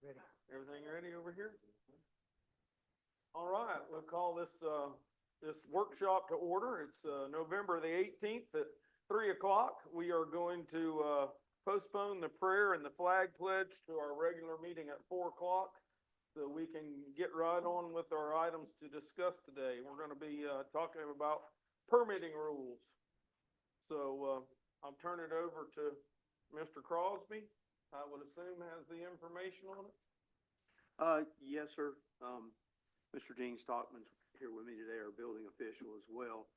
Ready. Everything ready over here? All right, we'll call this workshop to order. It's November the 18th at 3 o'clock. We are going to postpone the prayer and the flag pledge to our regular meeting at 4 o'clock so we can get right on with our items to discuss today. We're going to be talking about permitting rules. So I'll turn it over to Mr. Crosby. I would assume has the information on it. Yes, sir. Mr. Gene Stockman's here with me today, our building official as well.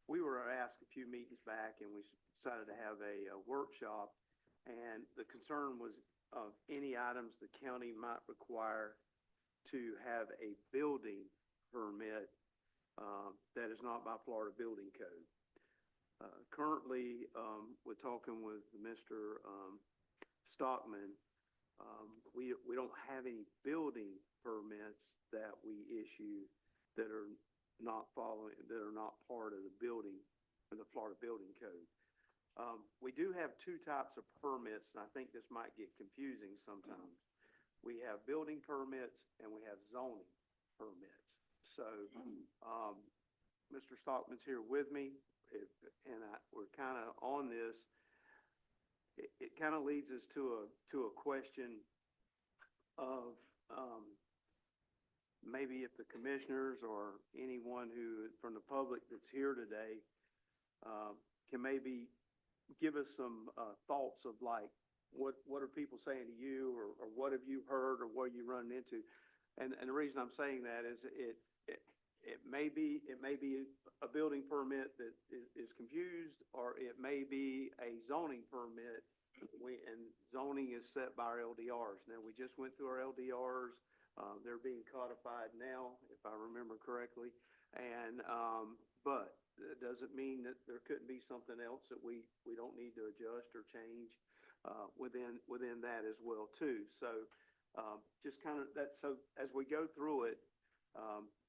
We were asked a few meetings back, and we decided to have a workshop, and the concern was of any items the county might require to have a building permit that is not by Florida Building Code. Currently, we're talking with Mr. Stockman. We don't have any building permits that we issue that are not part of the building, or the Florida Building Code. We do have two types of permits, and I think this might get confusing sometimes. We have building permits and we have zoning permits. So, Mr. Stockman's here with me, we're kind of on this. It kind of leads us to a question of maybe if the commissioners or anyone who from the public that's here today can maybe give us some thoughts of like what are people saying to you, or what have you heard, or what are you running into? And the reason I'm saying that is it may be a building permit that is confused, or it may be a zoning permit. And zoning is set by our LDRs. Now, we just went through our LDRs. They're being codified now, if I remember correctly. And but it doesn't mean that there couldn't be something else that we don't need to adjust or change within that as well too. So just kind of that. So as we go through it,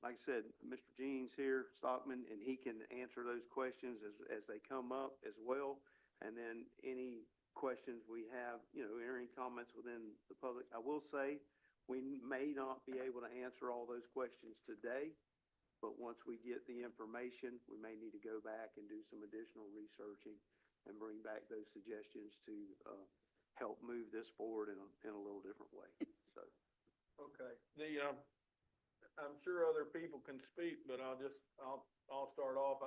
like I said, Mr. Gene's here, Stockman, and he can answer those questions as they come up as well. And then any questions we have, any comments within the public. I will say we may not be able to answer all those questions today, but once we get the information, we may need to go back and do some additional researching and bring back those suggestions to help move this forward in a little different way. So, okay. I'm sure other people can speak, but I'll start off.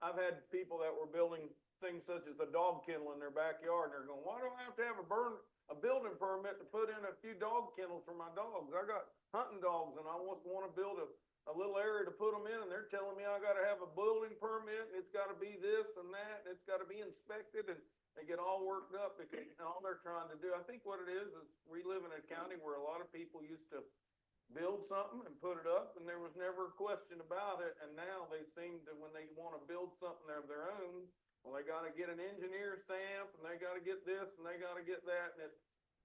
I've had people that were building things such as a dog kennel in their backyard, and they're going, why do I have to have a building permit to put in a few dog kennels for my dogs? I got hunting dogs, and I want to build a little area to put them in, and they're telling me I got to have a building permit, and it's got to be this and that, and it's got to be inspected, and they get all worked up because all they're trying to do. I think what it is we live in a county where a lot of people used to build something and put it up, and there was never a question about it, and now they seem to, when they want to build something of their own, well, they got to get an engineer stamp, and they got to get this, and they got to get that,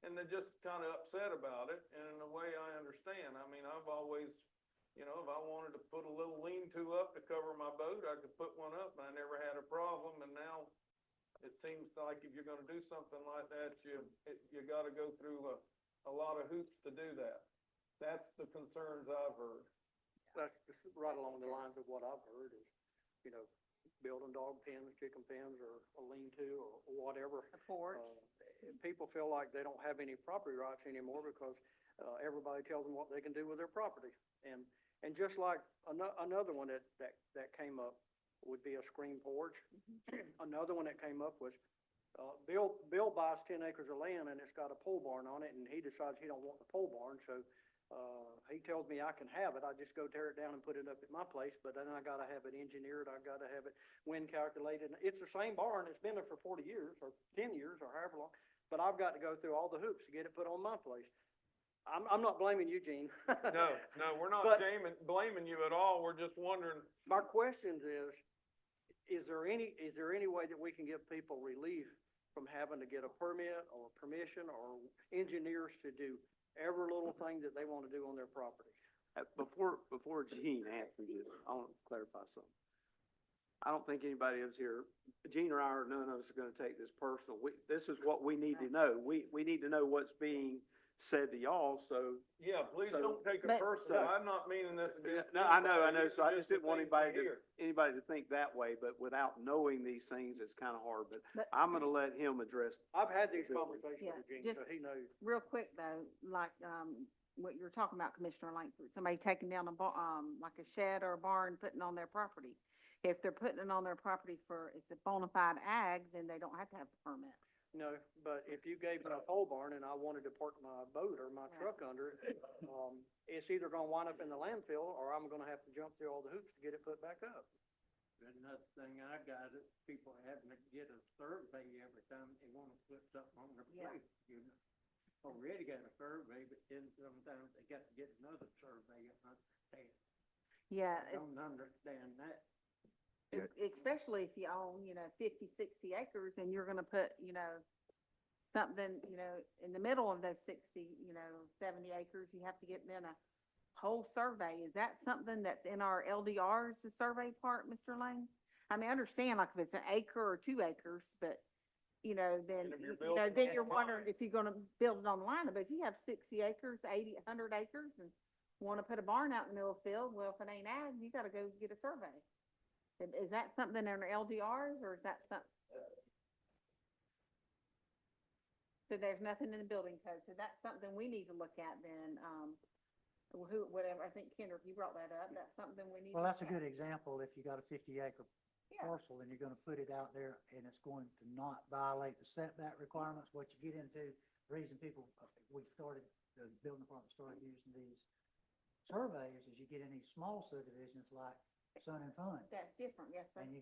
and they're just kind of upset about it. And in a way, I understand. I mean, I've always, if I wanted to put a little lean-to up to cover my boat, I could put one up, and I never had a problem. And now it seems like if you're going to do something like that, you got to go through a lot of hoops to do that. That's the concerns I've heard. That's right along the lines of what I've heard is, building dog pens, chicken pens, or a lean-to, or whatever. A porch. People feel like they don't have any property rights anymore because everybody tells them what they can do with their property. And just like another one that came up would be a screen porch. Another one that came up was Bill buys 10 acres of land, and it's got a pole barn on it, and he decides he don't want the pole barn, so he tells me I can have it. I just go tear it down and put it up at my place, but then I got to have it engineered. I got to have it wind calculated. It's the same barn. It's been there for 40 years or 10 years or however long, but I've got to go through all the hoops to get it put on my place. I'm not blaming you, Gene. No, we're not blaming you at all. We're just wondering. My question is there any way that we can give people relief from having to get a permit or permission or engineers to do every little thing that they want to do on their property? Before Gene answers this, I want to clarify something. I don't think anybody else here, Gene or I, or none of us are going to take this personal. This is what we need to know. We need to know what's being said to y'all, so. Yeah, please So- don't take it But- personal, I'm not meaning this against. No, I know, anybody. so I It's just didn't want the things we anybody hear. to think that way, but without knowing these things, it's kind of hard, but But- I'm gonna let him address. I've had these Yeah, conversations with Gene, just- so he knows. Real quick though, like, what you were talking about, Commissioner Langford, somebody taking down a like a shed or a barn, putting on their property. If they're putting it on their property for, it's a bona fide ag, then they don't have to have the permit. No, but if you gave me a pole barn and I wanted to park my boat or my Right. truck under it, it's either gonna wind up in the landfill or I'm gonna have to jump through all the hoops to get it put back up. Another thing I got is people having to get a survey every time they wanna put something on their Yeah. place. You already got a survey, but then sometimes they got to get another survey. Yeah, I don't understand that. especially if you own, 50, 60 acres and you're gonna put, something, in the middle of those 60, 70 acres, you have to get then a whole survey. Is that something that's in our LDRs, the survey part, Mr. Lane? I mean, I understand like if it's an acre or 2 acres, but, then, And if you're then building you're on wondering if you're gonna build it on the line, but if you have 60 acres, 80, 100 acres and wanna put a barn out in the middle of the field, well, if it ain't ag, you gotta go get a survey. Is that something in our LDRs or is that something? So there's nothing in the building code, so that's something we need to look at then, whatever, I think Kendrick, you brought that up, that's something we need to Well, look that's a at. good example. If you got a 50-acre Yeah. parcel and you're gonna put it out there and it's going to not violate the setback requirements, what you get into, the reason people, the building department started using these surveys is you get in these small subdivisions like Sun and Fun. That's different, yes, sir. And you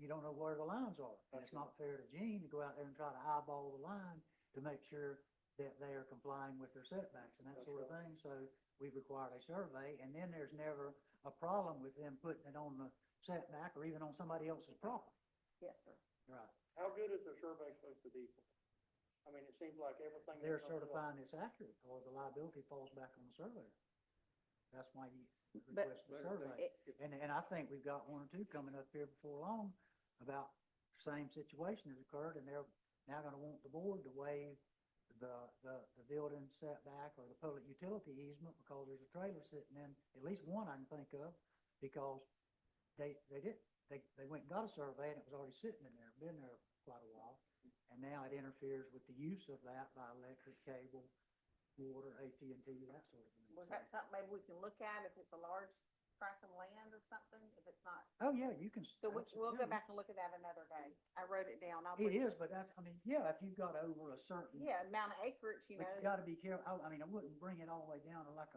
don't know where the lines are. And it's not fair to Gene to go out there and try to eyeball the line to make sure that they are complying with their setbacks and that sort of thing. So we've required a survey, and then there's never a problem with them putting it on the setback or even on somebody else's property. Yes, sir. Right. How good is the survey supposed to be? I mean, it seems like everything. that They're comes up- certifying it's accurate, or the liability falls back on the surveyor. That's why you But- request the survey. And I think we've got one or two coming up here before long about the same situation has occurred, and they're now gonna want the board to waive the building setback or the public utility easement because there's a trailer sitting in, at least one I can think of, because they went and got a survey and it was already sitting in there, been there quite a while. And now it interferes with the use of that by electric, cable, water, AT&T, that sort of thing. Was that something maybe we can look at if it's a large tract of land or something, if it's not? Oh, yeah, you can. So we'll go yeah, back and look at that another day. I wrote it down. I'll It put- is, but that's, yeah, if you've got over a certain. Yeah, amount of acreage, But you gotta be careful, I wouldn't bring it all the way down to like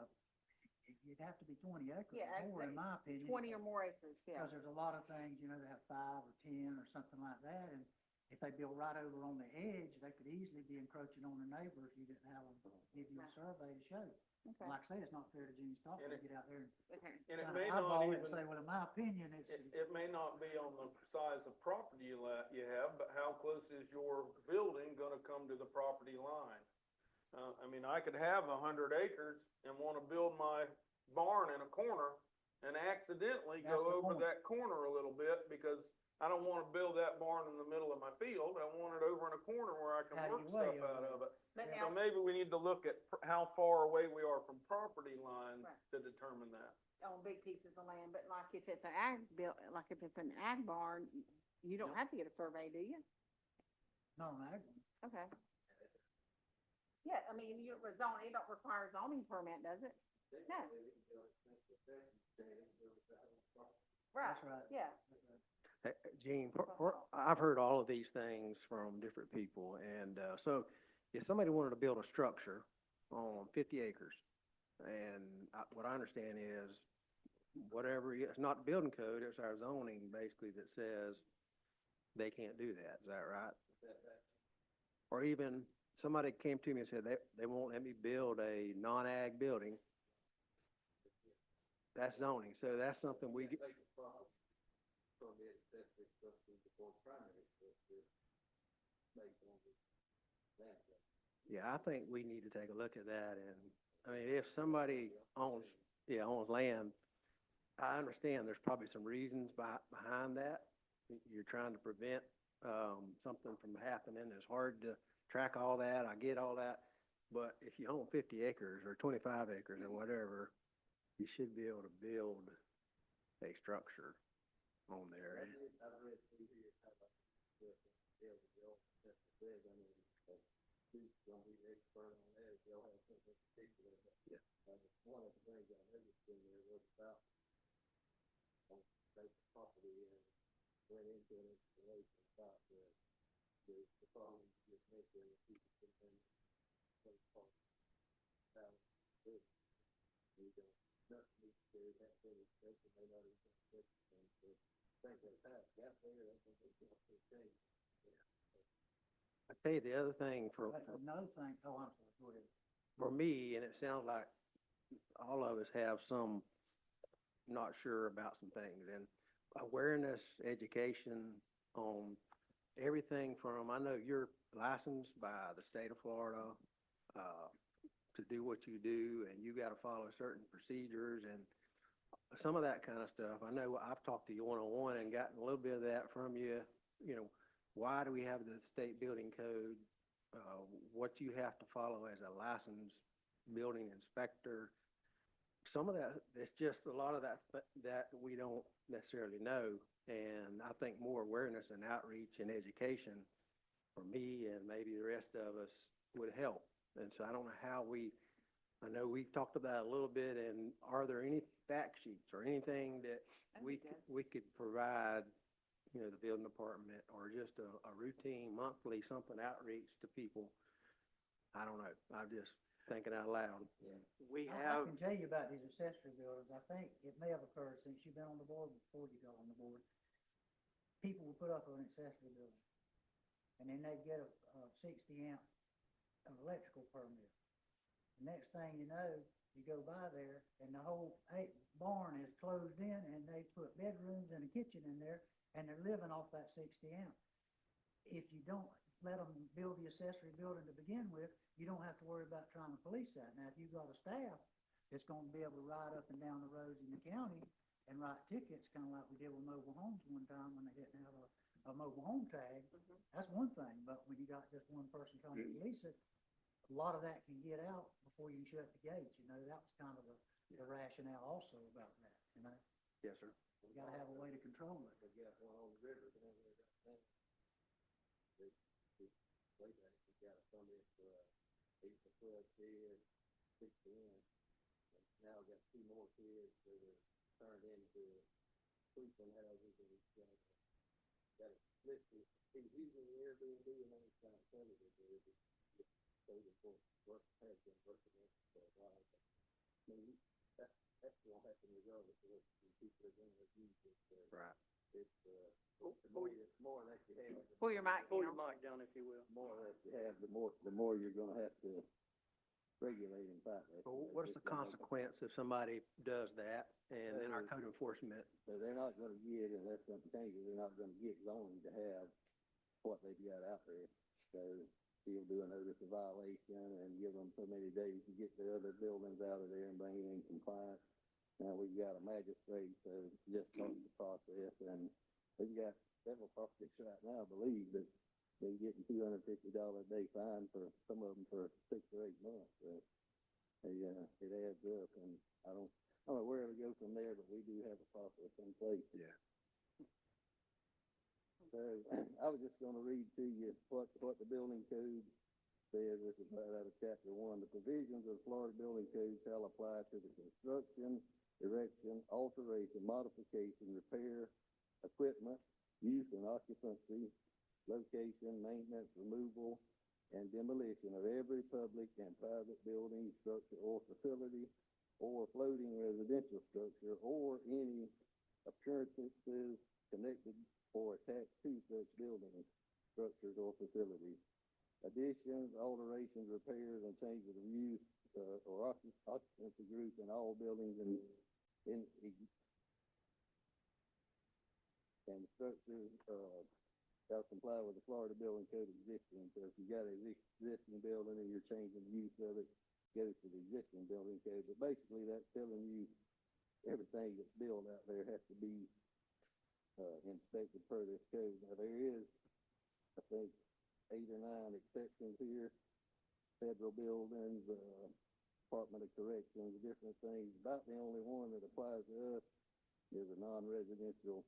you'd have to be 20 acres Yeah, or more, in my opinion. 20 or more acres, yeah. Because there's a lot of things, that have 5 or 10 or something like that, and if they build right over on the edge, they could easily be encroaching on their neighbor if you didn't have them give you a Right. survey to show. Okay, Like I say, it's not fair to Gene's talk, And to it- get out there and okay. And it kinda may not eyeball it even, and say, well, in my opinion, it may not be on the size of property you have, but how close is your building gonna come to the property line? I could have 100 acres and wanna build my barn in a corner and accidentally That's go the over point. that corner a little bit because I don't wanna build that barn in the middle of my field, I want it over in a corner where I can Out of work your way stuff over out there. of it. But Yeah. So now, maybe we need to look at how far away we are from property lines Right. to determine that. on big pieces of land, but like if it's an like if it's an ag barn, you don't have to get a survey, do you? not on ag. Okay. Yeah, you it don't require a zoning permit, does it? No. Right, That's right. yeah. Gene, I've heard all of these things from different people, and, so if somebody wanted to build a structure on 50 acres, and what I understand is, whatever, it's not building code, it's our zoning basically that says they can't do that, is that right? Or even, somebody came to me and said they won't let me build a non-ag building. That's zoning, so that's something we get. Yeah, I think we need to take a look at that, and, if somebody owns land, I understand there's probably some reasons behind that. You're trying to prevent, something from happening, it's hard to track all that, I get all that, But if you own 50 acres or 25 acres or whatever, you should be able to build a structure on there. I tell you, the other thing But another thing, oh, I'm sorry, go ahead. for me, and it sounds like all of us have some, not sure about some things, and awareness, education on everything from, I know you're licensed by the state of Florida, to do what you do, and you gotta follow certain procedures and some of that kind of stuff. I know I've talked to you one-on-one and gotten a little bit of that from you, you know, why do we have the state building code? What you have to follow as a licensed building inspector. Some of that, it's just a lot of that we don't necessarily know. And I think more awareness and outreach and education for me and maybe the rest of us would help. And so I don't know how I know we've talked about it a little bit, and are there any fact sheets or anything that we could provide, you know, the building department, or just a routine monthly something outreach to people? I don't know. I'm just thinking out loud. We I have, can tell you about these accessory buildings. I think it may have occurred since you've been on the board, before you got on the board. People will put up an accessory building, and then they get a 60 amp electrical permit. The next thing you know, you go by there, and the whole barn is closed in, and they put bedrooms and a kitchen in there, and they're living off that 60 amp. If you don't let them build the accessory building to begin with, you don't have to worry about trying to police that. Now, if you've got a staff that's gonna be able to ride up and down the roads in the county and write tickets, kinda like we did with mobile homes one time when they didn't have a mobile home tag, that's one thing. But when you got just one person trying to police it, a lot of that can get out before you shut the gates. You know, that was kind of the rationale also about that, you know? Yes, sir. You gotta have a way to control it. Right. Pull your mic Pull your down. mic down, if you will. The more you're gonna have to regulate and fight that. Well, what's the consequence if somebody does that, and then our code enforcement? So they're not gonna get, unless something changes, they're not gonna get zoning to have what they've got out there. So he'll do a notice of violation and give them so many days to get the other buildings out of there and bring it in compliance. Now, we've got a magistrate, so just start the process, and we've got several properties right now, I believe, that they're getting $250 a day fine for some of them for 6 or 8 months. So it adds up, and I don't know where to go from there, but we do have a process in place. Yeah. So I was just gonna read to you what the building code says. This is right out of chapter 1. The provisions of the Florida Building Code shall apply to the construction, erection, alteration, modification, repair, equipment, use and occupancy, location, maintenance, removal, and demolition of every public and private building, structure, or facility, or floating residential structure, or any appearances connected or attached to such buildings, structures, or facilities. Additions, alterations, repairs, and changes of use or occupancy group in all buildings and structures shall comply with the Florida Building Code existing. So if you got an existing building and you're changing the use of it, go to the existing building code. But basically, that's telling you everything that's built out there has to be inspected per this code. Now, there is, I think, 8 or 9 exceptions here. federal buildings, Department of Corrections, different things. About the only one that applies to us is a non-residential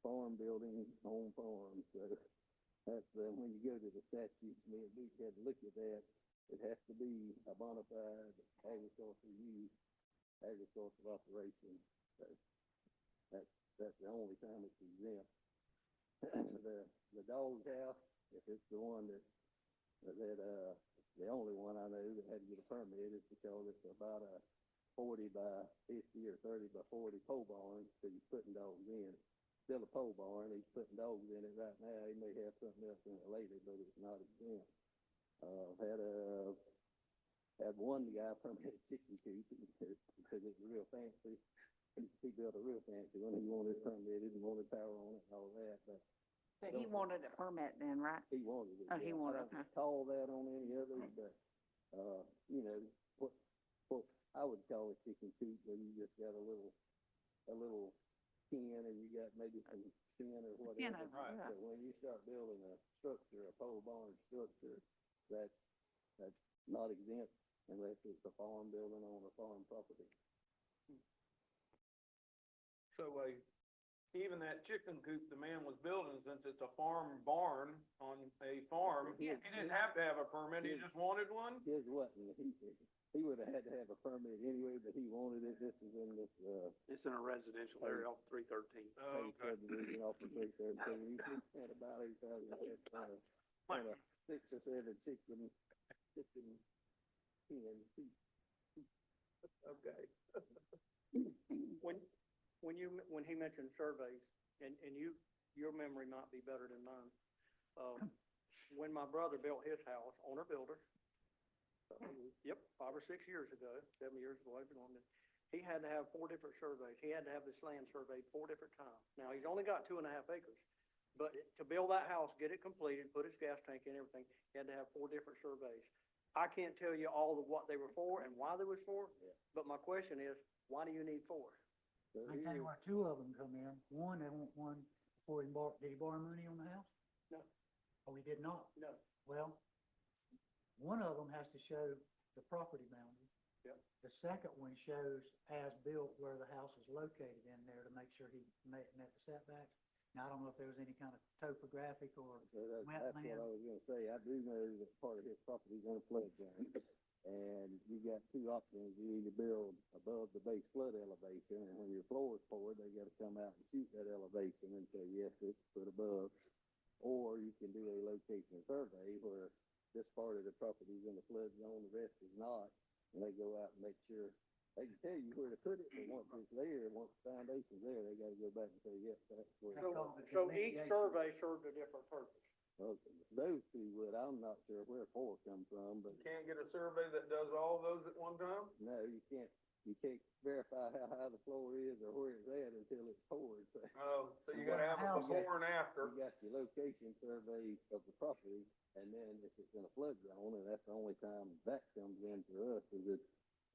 farm building on farm. So that's, when you go to the statutes, me and Duke had to look at that. It has to be a bona fide agricultural use, agricultural operation. So that's the only time it's exempt. The dog house, if it's the one the only one I know that had to get a permit is because it's about a 40 by 50 or 30 by 40 pole barn, so he's putting dogs in. Still a pole barn, he's putting dogs in it right now. He may have something else in it later, but it's not exempt. Had one guy permit a chicken coop because it's real fancy. He built a real fancy one. He wanted it permitted and wanted power on it and all that, but So he wanted a permit then, right? he wanted it. Oh, he yeah. wanted, I don't okay. call that on any others, but, you know, what I would call a chicken coop, where you just got a little pen and you got maybe some tin or whatever. Right. But when you start building a structure, a pole barn structure, that's not exempt unless it's a farm building on a farm property. So, even that chicken coop the man was building, since it's a farm barn on a farm, he Yeah. didn't have to have a permit, he just wanted one? His wasn't, he would have had to have a permit anyway, but he wanted it. This is in this, It's in a residential area off 313. Oh, okay. subdivision off of 313. He had about 8,000, on a 6 or 7 chicken pen. Okay. When he mentioned surveys, and your memory might be better than mine. When my brother built his house, owner builder, 5 or 6 years ago, 7 years ago, he had to have 4 different surveys. He had to have this land surveyed 4 different times. Now, he's only got 2.5 acres, but to build that house, get it completed, put his gas tank in, everything, he had to have 4 different surveys. I can't tell you all of what they were for and why they was for, but my question is, why do you need 4? So I tell you where 2 of them come in. One, they want one before did he borrow money on the house? No. Oh, he did not? No. Well, one of them has to show the property boundary. Yep. The second one shows as built where the house is located in there to make sure he met the setbacks. Now, I don't know if there was any kind of topographic or So that's what I wetland. was gonna say. I do know that part of his property is in a flood zone. And you got 2 options. You either build above the base flood elevation, and when your floor is poured, they gotta come out and shoot that elevation and say, yes, it's put above. Or you can do a location survey where this part of the property is in the flood zone, the rest is not. And they go out and make sure, they can tell you where to put it, but once it's there, once the foundation's there, they gotta go back and say, yes, that's where. So each survey served a different purpose. Okay, those 2 would, I'm not sure where 4 come from, but Can't get a survey that does all those at one time? no, you can't verify how high the floor is or where it's at until it's poured, so. Oh, so you gotta have a before and after. You got your location survey of the property, and then if it's in a flood zone, and that's the only time that comes in for us, is if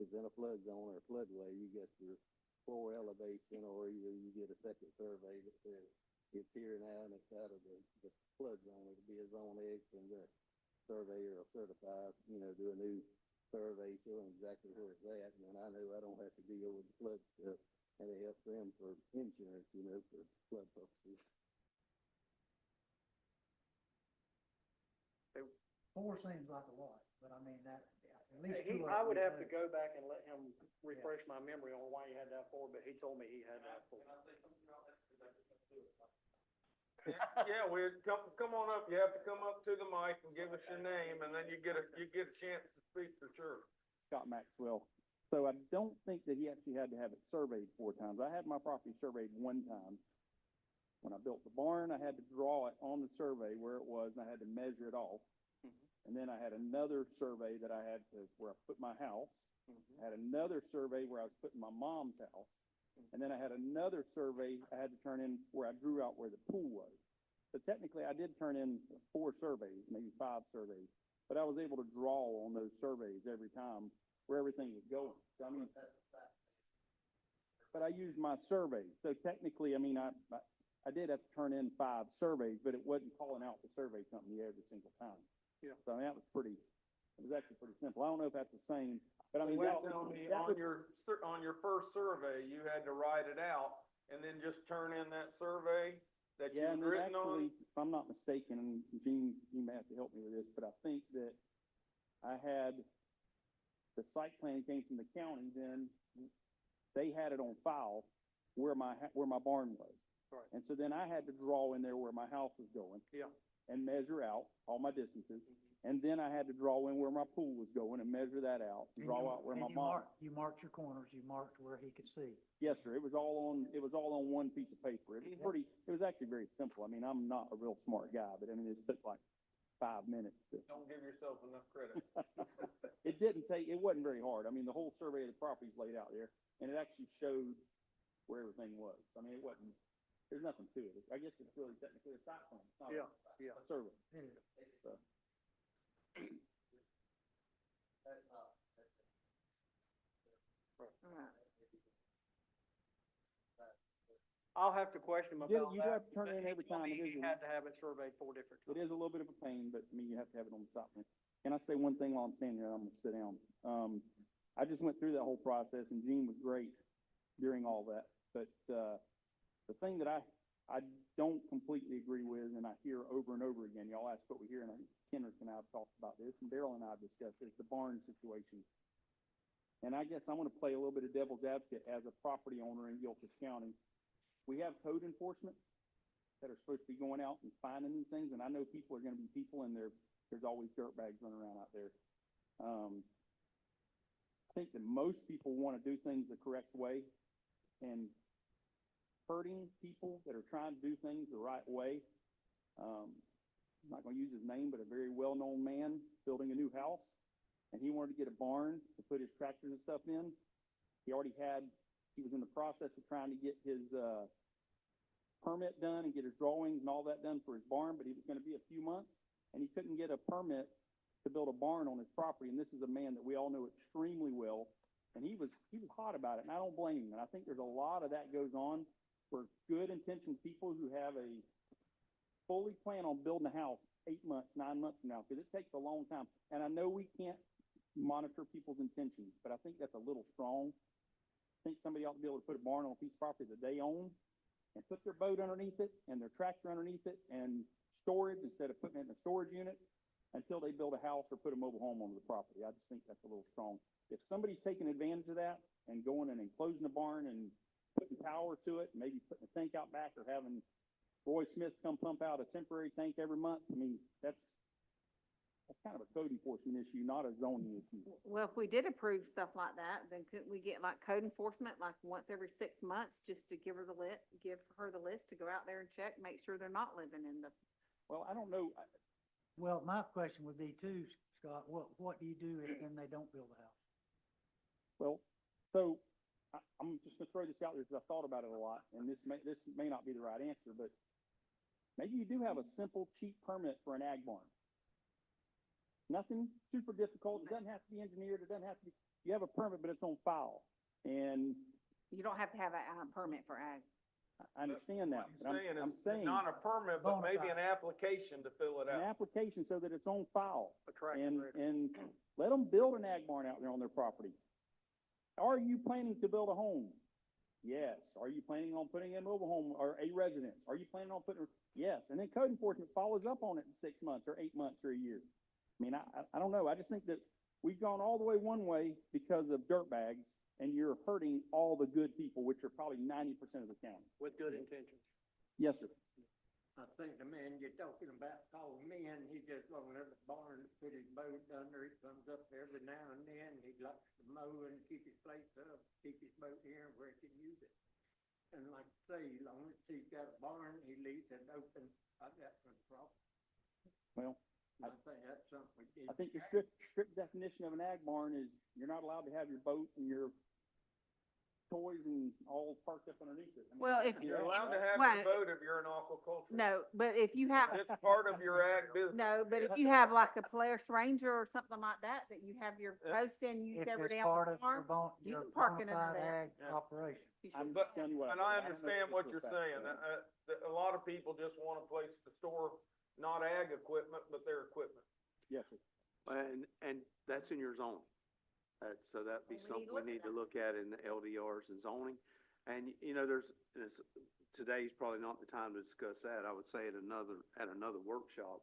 it's in a flood zone or a floodway, you get your floor elevation, or either you get a second survey that says it's here now and it's out of the flood zone. It'll be a zone X, and the surveyor will certify, do a new survey showing exactly where it's at, and then I know I don't have to deal with the flood stuff, and it helps them for insurance, for flood purposes. 4 seems like a lot, but I mean, at least 2 of them. I would have to go back and let him refresh my memory on why he had to have 4, but he told me he had to have 4. Yeah, come on up, you have to come up to the mic and give us your name, and then you get a chance to speak for sure. Scott Maxwell. So I don't think that he actually had to have it surveyed 4 times. I had my property surveyed 1 time. When I built the barn, I had to draw it on the survey where it was, and I had to measure it off. And then I had another survey that I had where I put my house. I had another survey where I was putting my mom's house. And then I had another survey I had to turn in where I drew out where the pool was. So technically, I did turn in 4 surveys, maybe 5 surveys. But I was able to draw on those surveys every time where everything was going. So, I mean, but I used my survey. So technically, I mean, I did have to turn in 5 surveys, but it wasn't calling out the survey company every single time. Yeah. So I mean, that was pretty It was actually pretty simple. I don't know if that's the same, but I mean, Well, that tell was, me, that on was, on your first survey, you had to write it out and then just turn in that survey that yeah, you've and then written on? actually, if I'm not mistaken, and Gene, you may have to help me with this, but I think that I had, the site plan came from the county, then they had it on file where my barn was. Right. And so then I had to draw in there where my house was going. Yeah. And measure out all my distances. And then I had to draw in where my pool was going and measure that out, and And draw you- out where and my you mom. You marked your corners, you marked where he could see. Yes, sir, it was all on one piece of paper. It was it was actually very simple. I mean, I'm not a real smart guy, but I mean, it took like 5 minutes to. Don't give yourself enough credit. It wasn't very hard. I mean, the whole survey of the property's laid out there, and it actually showed where everything was. I mean, there's nothing to it. I guess it's really technically a site plan, it's not Yeah, a survey. It is. So. Right. I'll have to question him about that. You do have to turn but in he every told time. me It he is had to have it surveyed 4 different It times. is a little bit of a pain, but I mean, you have to have it on the site plan. Can I say one thing while I'm standing here? I'm gonna sit down. I just went through that whole process, and Gene was great during all that. But, the thing that I don't completely agree with, and I hear over and over again, y'all ask what we hear, and Kendrick and I have talked about this, and Daryl and I have discussed, is the barn situation. And I guess I'm gonna play a little bit of devil's advocate as a property owner in Gilchrist County. We have code enforcement that are supposed to be going out and finding these things, and I know people are gonna be people, and there's always dirtbags running around out there. I think that most people wanna do things the correct way, and hurting people that are trying to do things the right way. I'm not gonna use his name, but a very well-known man building a new house, and he wanted to get a barn to put his tractors and stuff in. He was in the process of trying to get his, permit done and get his drawings and all that done for his barn, but it was gonna be a few months, and he couldn't get a permit to build a barn on his property, and this is a man that we all know extremely well, and he was hot about it, and I don't blame him, and I think there's a lot of that goes on for good intentioned people who have a fully plan on building a house 8 months, 9 months from now, because it takes a long time, and I know we can't monitor people's intentions, but I think that's a little strong. I think somebody ought to be able to put a barn on a piece of property that they own, and put their boat underneath it, and their tractor underneath it, and storage instead of putting it in a storage unit, until they build a house or put a mobile home on the property. I just think that's a little strong. If somebody's taking advantage of that and going and enclosing the barn and putting power to it, maybe putting a tank out back or having Roy Smith come pump out a temporary tank every month, I mean, that's kind of a code enforcement issue, not a zoning issue. Well, if we did approve stuff like that, then couldn't we get like code enforcement, like once every 6 months, just to give her the list to go out there and check, make sure they're not living in the. Well, I don't know, Well, my question would be too, Scott, what do you do if then they don't build a house? well, so I'm just gonna throw this out there because I've thought about it a lot, and this may not be the right answer, but maybe you do have a simple, cheap permit for an ag barn. Nothing super difficult. It doesn't have to be engineered. It doesn't have to be, you have a permit, but it's on file. And You don't have to have a permit for ag. I understand that, but I'm It's saying not a permit, but maybe an Bonafide. application to fill it an out. application so that it's on file. A tractor And, ready. and let them build an ag barn out there on their property. Are you planning to build a home? Yes. Are you planning on putting a mobile home or a residence? Are you planning on putting, yes. And then code enforcement follows up on it in 6 months or 8 months or a year. I mean, I don't know. I just think that we've gone all the way one way because of dirtbags, and you're hurting all the good people, which are probably 90% of the county. With good intentions. Yes, sir. I think the man you're talking about called me, and he just wanted the barn to put his boat under. He comes up every now and then, he likes to mow and keep his place up, keep his boat here where he can use it. And like I say, as long as he's got a barn, he leaves it open, I got no problem. Well, I think that's something we did. I think the strict definition of an ag barn is you're not allowed to have your boat and your toys and all parked up underneath it. I mean, Well, if, You're allowed to have Well, your boat if you're an aquaculture. no, but if you have, It's part of your ag business. no, but if you have like a Polaris Ranger or something like that you have your Yeah. post in, use If every it's day on part the of your farm, you your can park it under bona fide there. ag Yeah. operation. you I'm should. just telling you what. And I understand what you're saying. A lot of people just want a place to store not ag equipment, but their equipment. Yes, sir. And that's in your zone. So that'd be Well, we need to something we look at need to that. look at in the LDRs and zoning. And, today's probably not the time to discuss that. I would say at another workshop.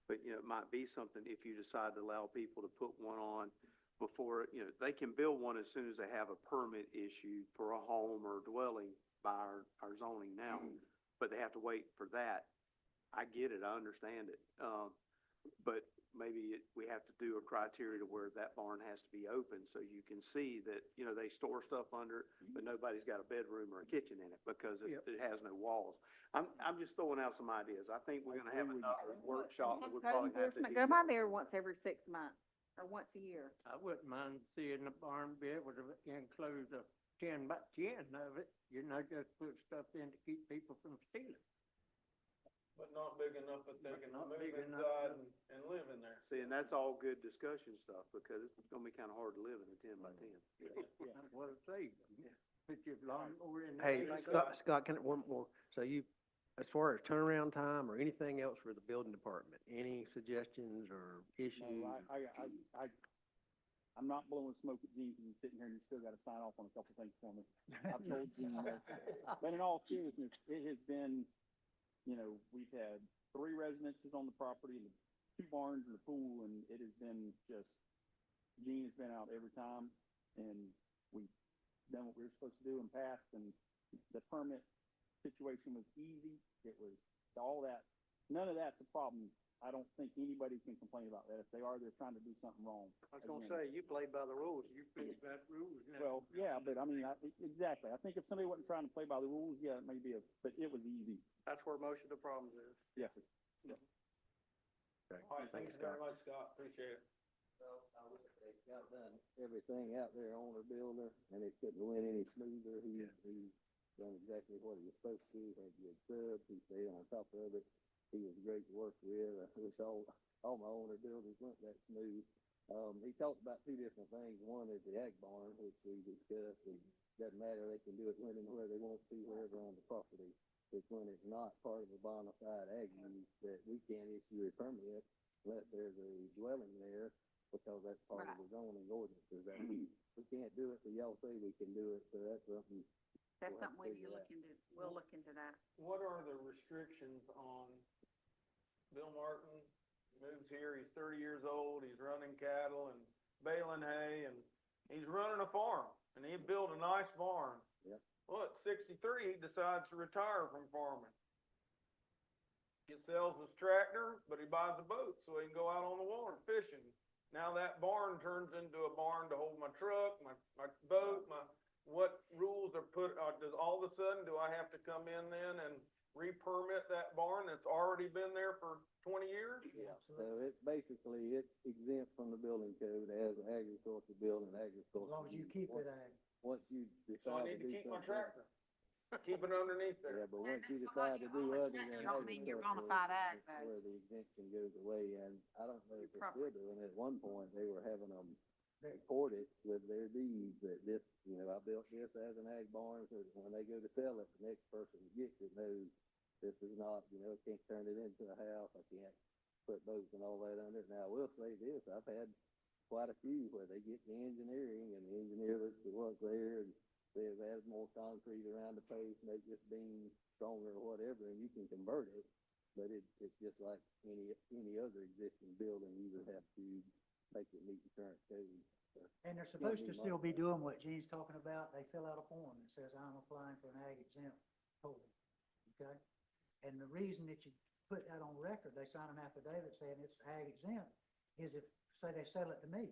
But, it might be something if you decide to allow people to put one on before, they can build one as soon as they have a permit issued for a home or dwelling by our zoning now. But they have to wait for that. I get it, I understand it. But maybe we have to do a criteria to where that barn has to be open so you can see that, they store stuff under it, but nobody's got a bedroom or a kitchen in it because it has no walls. I'm just throwing out some ideas. I think we're gonna have another workshop that we'll Code probably have to. enforcement, go by there once every 6 months, or once a year. I wouldn't mind seeing the barn be able to enclose a 10x10 of it, just put stuff in to keep people from stealing. But not big enough that they But can not move big enough inside to- and live in there. See, and that's all good discussion stuff because it's gonna be kinda hard to live in a 10x10. That's what I say. Put your lawnmower in there. Hey, like Scott, one more, so as far as turnaround time or anything else for the building department, any suggestions or issues? No, I'm not blowing smoke at Gene, because he's sitting here and he's still gotta sign off on a couple things for me. I've told Gene that, but in all seriousness, it has been, we've had 3 residences on the property, and 2 barns and a pool, and it has been just, Gene has been out every time, and we've done what we were supposed to do and passed, and the permit situation was easy. It was all that, none of that's a problem. I don't think anybody can complain about that. If they are, they're trying to do something wrong. I was gonna Again. say, you played by the rules. You fix that rules now. Well, yeah, but I mean, exactly. I think if somebody wasn't trying to play by the rules, yeah, it may be but it was easy. That's where most of the problems is. Yes. Okay, All right, thank thanks, you very Scott. much, Scott, appreciate it. Well, I wish they got done everything out there, owner, builder, and it couldn't went any smoother. He done exactly what he was supposed to, had good subs, he stayed on top of it. He was great to work with. I wish all my owner builders went that smooth. He talked about 2 different things. One is the ag barn, which we discussed, and doesn't matter, they can do it when and where they want to, wherever on the property. It's when it's not part of a bona fide ag use that we can't issue a permit unless there's a dwelling there, because that's part of the zoning ordinances. That we can't do it, but y'all say we can do it, so that's something. That's We'll have something to we'll look into that. What are the restrictions on Bill Martin? Moves here, he's 30 years old, he's running cattle and baling hay, and he's running a farm, and he built a nice barn. Yep. Well, at 63, he decides to retire from farming. He sells his tractor, but he buys a boat so he can go out on the water fishing. Now that barn turns into a barn to hold my truck, my boat, what rules are put, does all of a sudden, do I have to come in then and re-permit that barn that's already been there for 20 years? Yeah, so it's exempt from the building code as an agricultural building, agricultural. As long as you use. keep it ag. Once you So I decide to need to do keep my something. tractor, keep it underneath Yeah, there. but once you That's decide fine. to do You other than don't mean you're bona agricultural, fide ag, it's though. where the exemption goes away, and I don't know if they're still doing it. At one point, they were having them record it with their deeds that this, I built this as an ag barn, so that when they go to sell it, the next person that gets it knows this is not, can't turn it into a house, I can't put boats and all that under it. Now, I will say this, I've had quite a few where they get the engineering, and the engineer looks at what's there, and they've added more concrete around the post, make this beam stronger or whatever, and you can convert it, but it's just like any other existing building, you would have to make it meet the current code. So, And they're supposed to still be doing what Gene's talking about. They fill out a form that says, I'm applying for an ag exempt holding, okay? And the reason that you put that on record, they sign an affidavit saying it's ag exempt, is if, say they sell it to me.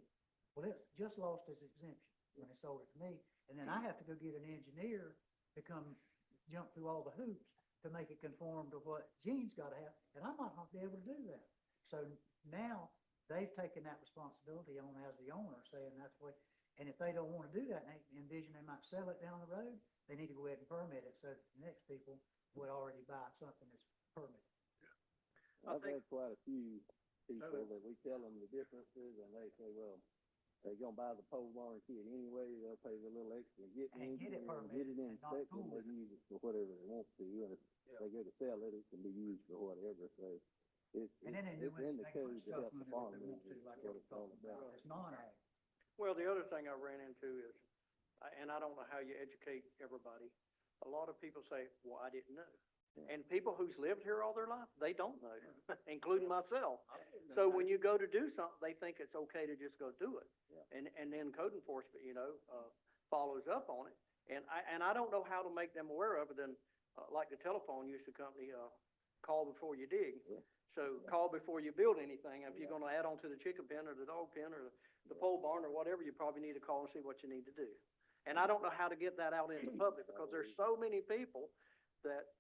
Well, it's just lost its exemption when they sold it to me, and then I have to go get an engineer to come jump through all the hoops to make it conform to what Gene's gotta have, and I might not be able to do that. So now, they've taken that responsibility on as the owner, saying that's what, and if they don't wanna do that, and they envision they might sell it down the road, they need to go ahead and permit it, so the next people would already buy something that's permitted. I've had quite a few people that we tell them the differences, and they say, well, they're gonna buy the pole barn kit anyway, they'll pay the little extra, and get And get it get permitted it and not inspected, fool they can use it for whatever they want to, and if they go to sell it, it can be used for whatever, so And then they it's in the they can code put to stuff help the under it if farm they want to, movers, like what we're it's all talking about, about. it's non-ag. Well, the other thing I ran into is, and I don't know how you educate everybody, a lot of people say, well, I didn't know. And people who's lived here all their life, they don't know, including myself. So when you go to do something, they think it's okay to just go do it. Yeah. And then code enforcement, follows up on it. And I don't know how to make them aware of it than, like the telephone used to company, call before you dig. Yeah. So call before you build anything. If you're gonna add on to the chicken pen or the dog pen or the pole barn or whatever, you probably need to call and see what you need to do. And I don't know how to get that out into the public because there's so many people that,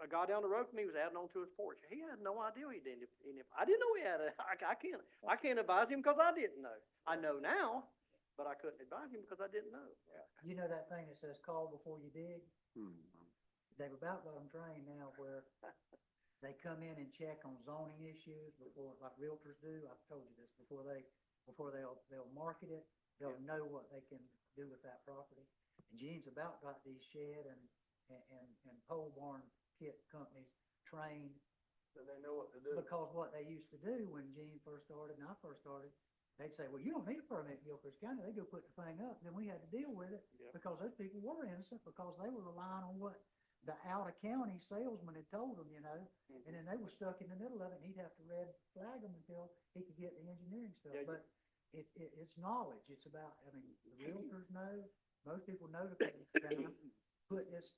a guy down the road from me was adding on to his porch. He had no idea he did. And if I didn't know he had I can't advise him because I didn't know. I know now, but I couldn't advise him because I didn't know. You know that thing that says call before you dig? They've about got them trained now where they come in and check on zoning issues before, like realtors do. I've told you this, before they'll market it, they'll know what they can do with that property. And Gene's about got these shed and pole barn kit companies trained. So they know what to do. Because what they used to do when Gene first started and I first started, they'd say, well, you don't need a permit in Gilchrist County. They go put the thing up. Then we had to deal with it Yeah. because those people were innocent because they were relying on what the out-of-county salesman had told them, and then they were stuck in the middle of it, and he'd have to red flag them until he could get the engineering stuff. Yeah, But it's knowledge. It's about, the realtors know, most people know that they put this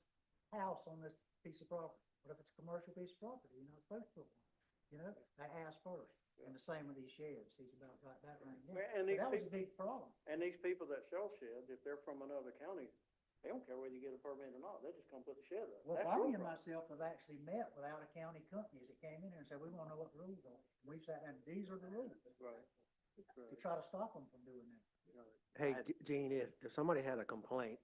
house on this piece of property. What if it's a commercial piece of property? You're not supposed to put one, they ask first. And the same with these sheds. He's about got that right now. Well, and But these that was a people- big problem. And these people that sell sheds, if they're from another county, they don't care whether you get a permit or not. They just come put the shed up. Well, That's Barney your and problem. myself have actually met with out-of-county companies that came in there and said, we wanna know what the rules are. And we've sat down, these are the rules, Right. to try to stop them from doing that. Hey, Gene, if somebody had a complaint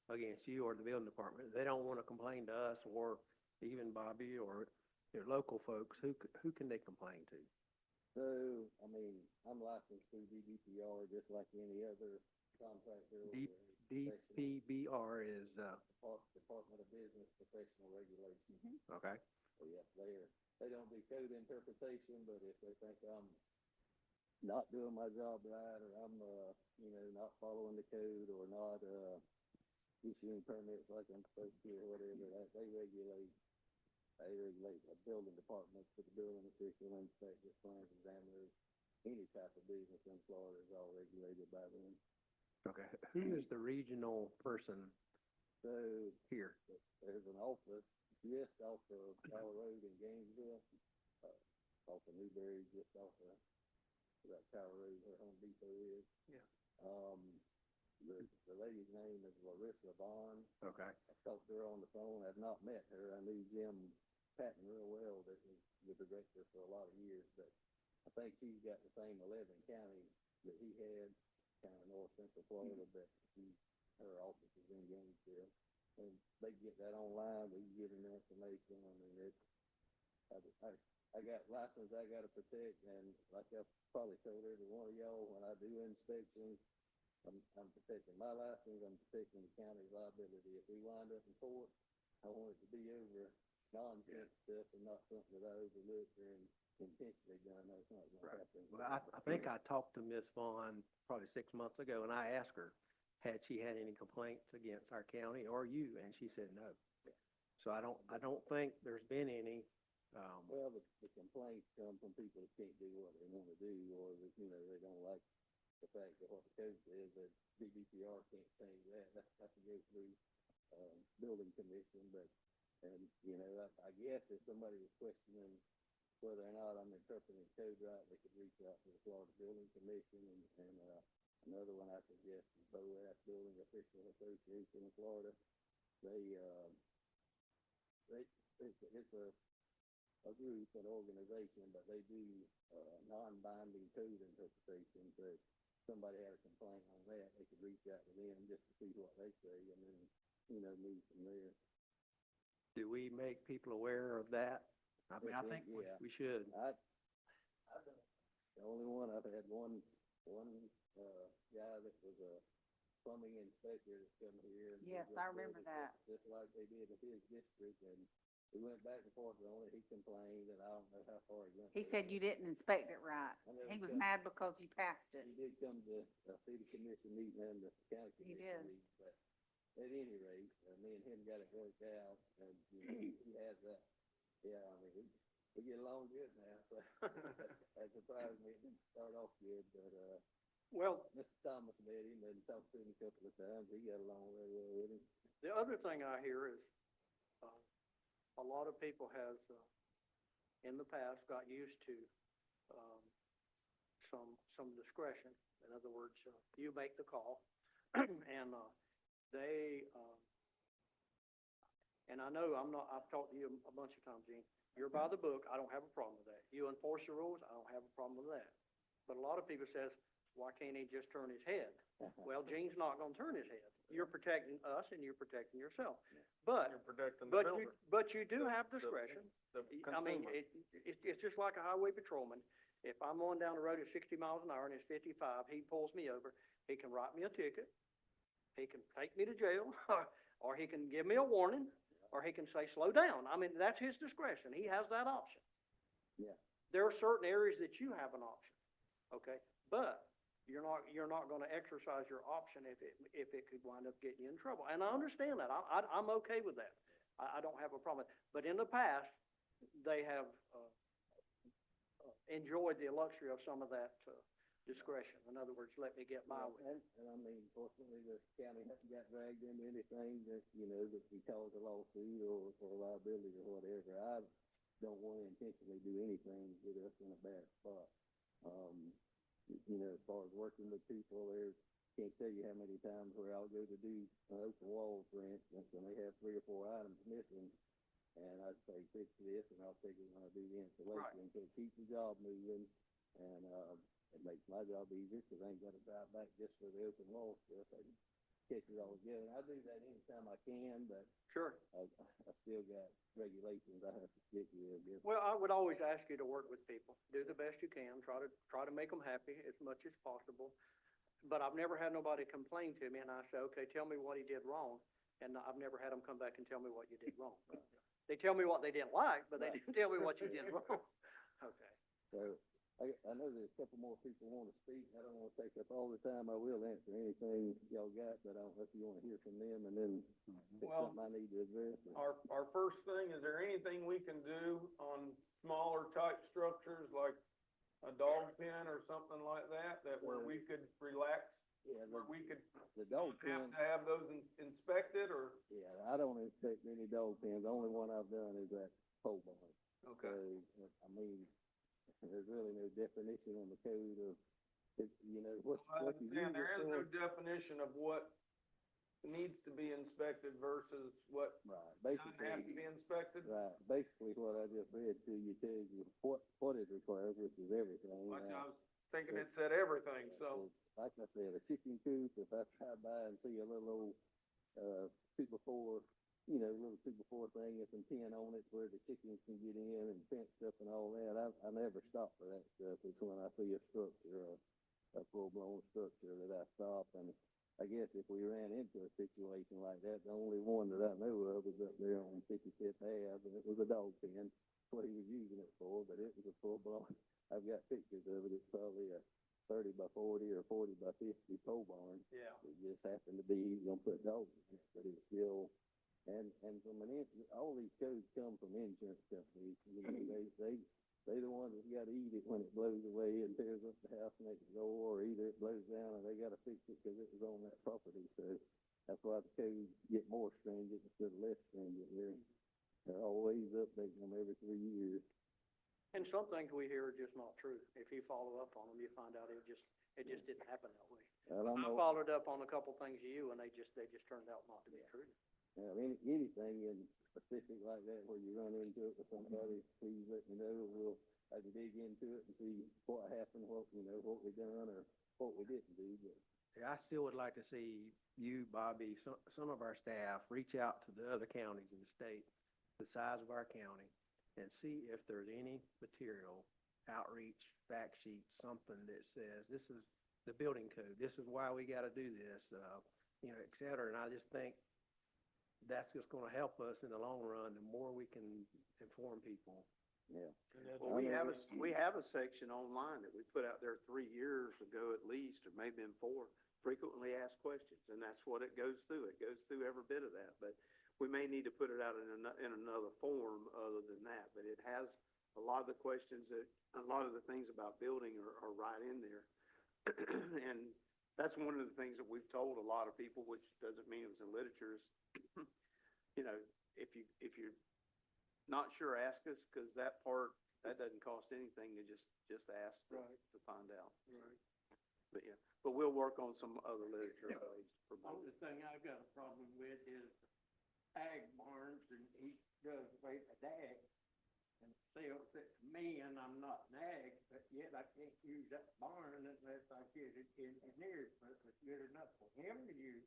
against you or the building department, they don't wanna complain to us or even Bobby or your local folks, who can they complain to? So, I'm licensed through DBPR just like any other contractor. DPBR is, Department of Business Professional Regulation. okay, So, yeah, they don't do code interpretation, but if they think I'm not doing my job right, or I'm, not following the code, or not, issuing permits like I'm supposed to, or whatever, they regulate the building departments, for the building official, inspectors, plans, examiners, any type of business in Florida is all regulated by them. okay. Who is the regional person So, here? there's an office just off of Tower Road in Gainesville, off of Newberry, just off of that Tower Road where Home Depot is. Yeah. The lady's name is Larissa Vaughn. Okay. I talked to her on the phone. I've not met her. I knew Jim Patton real well, that was the director for a lot of years, but I think she's got the same 11 counties that he had, kind of north central Florida, but her office is in Gainesville. And they get that online, we can give them the information. I got license I gotta protect, and like I probably told every one of y'all, when I do inspections, I'm protecting my license, I'm protecting the county's liability. If we wind up in court, I want it to be over nonsense stuff and not something that I overlooked or intentionally done. That's not gonna happen. Well, I think I talked to Miss Vaughn probably 6 months ago, and I asked her, had she had any complaints against our county or you, and she said no. So I don't think there's been any, Well, the complaints come from people that can't do what they wanna do, or that, they don't like the fact that what the code says, that DBPR can't change that. That's got to go through, building commission, but, I guess if somebody was questioning whether or not I'm interpreting code right, they could reach out to the Florida Building Commission, and another one I suggest is BOCC, Building Official Association of Florida. It's a group, an organization, but they do, non-binding code interpretation. So if somebody had a complaint on that, they could reach out to them just to see what they say, and then, move from there. do we make people aware of that? I mean, I think Yeah. we should. The only one, I've had one guy that was a plumbing inspector that's come here. And Yes, did I what remember building, that. Just like they did in his district, and we went back and forth on it, he complained that I don't know how far he went. He with said it. you didn't inspect it right. I never He was come- mad because you passed it. He did come to the city commission meeting and the county He commission did. meeting, but at any rate, me and him got it worked out, and, you know, he has that, yeah, I mean, we get along good now, so. That surprised me, it didn't start off good, but, Well, Mr. Thomas met him and talked to him a couple of times, he got along very well with him. the other thing I hear is, a lot of people has, in the past, got used to, some discretion. In other words, you make the call, and, they, and I know I've talked to you a bunch of times, Gene, you're by the book, I don't have a problem with that. You enforce the rules, I don't have a problem with that. But a lot of people says, why can't he just turn his head? Well, Gene's not gonna turn his head. You're protecting us and you're protecting yourself. But, You're protecting the builder. but you do have discretion. The I mean, consumer. it's just like a highway patrolman. If I'm going down the road at 60 miles an hour and it's 55, he pulls me over, he can write me a ticket, he can take me to jail, or he can give me a warning, or he can say, slow down. I mean, that's his discretion. He has that option. Yeah. There are certain areas that you have an option, okay? But you're not gonna exercise your option if it could wind up getting you in trouble. And I understand that. I'm okay with that. I don't have a problem. But in the past, they have, enjoyed the luxury of some of that, discretion. In other words, let me get my way. And I mean, fortunately, the county hasn't got dragged into anything that, you know, that we cause a lawsuit or liability or whatever. I don't want to intentionally do anything to get us in a bad spot. You know, as far as working with people, can't tell you how many times where I'll go to do an open wall, for instance, and they have 3 or 4 items missing, and I'd say, fix this, and I'll take it when I do the installation, to keep the job moving, and, it makes my job easier, because I ain't gotta drive back just for the open wall stuff. I can catch it all together, and I do that anytime I can, but Sure. I still got regulations I have to stick with, I guess. Well, I would always ask you to work with people. Do the best you can. Try to make them happy as much as possible. But I've never had nobody complain to me, and I say, okay, tell me what he did wrong. And I've never had them come back and tell me what you did wrong. They tell me what they didn't like, but they didn't tell me what you did wrong. Okay. So, I know there's a couple more people want to speak. I don't want to take up all the time. I will answer anything y'all got, but I don't know if you want to hear from them, and then if Well, something I need to address. Our first thing, is there anything we can do on smaller type structures like a dog pen or something like that, where we could relax? Yeah, Where we could the dog have pen, to have those inspected, or? yeah, I don't inspect any dog pens. The only one I've done is that pole barn. So, I mean, there's really no definition in the code of, you know, what I you use understand, there it is no for. definition of what needs to be inspected versus what Right, doesn't have to be inspected. right, basically what I just read to you tells you what it requires, which is everything. Like Now, I was thinking it said everything, so. like I said, a chicken coop, if I drive by and see a little old, 2x4, you know, little 2x4 thing with some tin on it where the chickens can get in and fence stuff and all that, I never stop for that stuff. It's when I see a structure, a full-blown structure that I stop. And I guess if we ran into a situation like that, the only one that I know of was up there on 55th Ave, and it was a dog pen. That's what he was using it for, but it was a full-blown, I've got pictures of it. It's probably a 30 by 40 or 40 by 50 pole barn. Yeah. It just happened to be, he's gonna put dogs in it, but it's still, and from all these codes come from insurance companies. You know, they the ones that gotta eat it when it blows away and tears up the house next door, or either it blows down and they gotta fix it because it was on that property. So that's why the codes get more stringent instead of less stringent. They're always updating them every 3 years. And some things we hear are just not true. If you follow up on them, you find out it just didn't happen that way. Well, I followed up on a couple things to you, and they just turned out not to be true. Now, anything in specific like that where you run into it with somebody, please let me know. I can dig into it and see what happened, what we done or what we didn't do. But Yeah, I still would like to see you, Bobby, some of our staff reach out to the other counties in the state, the size of our county, and see if there's any material, outreach, fact sheet, something that says, this is the building code, this is why we gotta do this, et cetera. And I just think, that's just gonna help us in the long run, the more we can inform people. Yeah. Well, we have a section online that we put out there 3 years ago at least, or maybe in 4, frequently asked questions, and that's what it goes through. It goes through every bit of that, but we may need to put it out in another form other than that, but it has a lot of the questions a lot of the things about building are right in there. And that's one of the things that we've told a lot of people, which doesn't mean it was in literature, is, you know, if you're not sure, ask us, because that doesn't cost anything to just ask to find out. Right. But yeah, but we'll work on some other literature ways to promote Only it. thing I got a problem with is ag barns, and he does away with ag and sells it to me, and I'm not an ag, but yet I can't use that barn unless I get it engineered, but it's good enough for him to use.